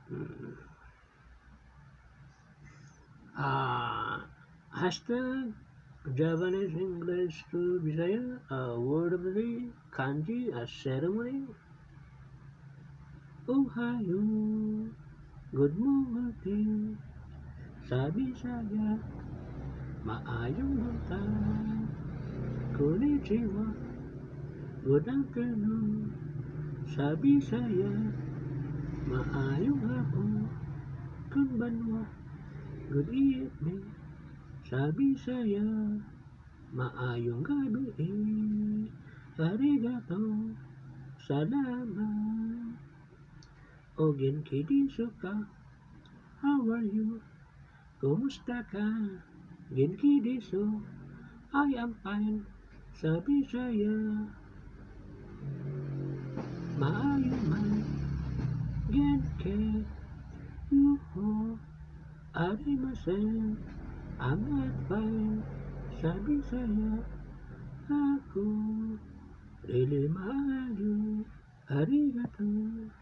Hmm. Hashtag Japanese English to Bisaya, word of the day, kanji, a ceremony. Ohayo, good morning, sabi saya, maayong buntag. Konnichiwa, good afternoon, sabi saya, maayong hapon. Konbanwa, good evening, sabi saya, maayong gabi. Arigato, salamat. O genki desu ka? How are you? Kumusta ka? Genki desu. I am fine. Sabi saya. Maayong man. Genki. Yuho. Arimasen. I'm not fine. Sabi saya. Ako. Really maayo. Arigato.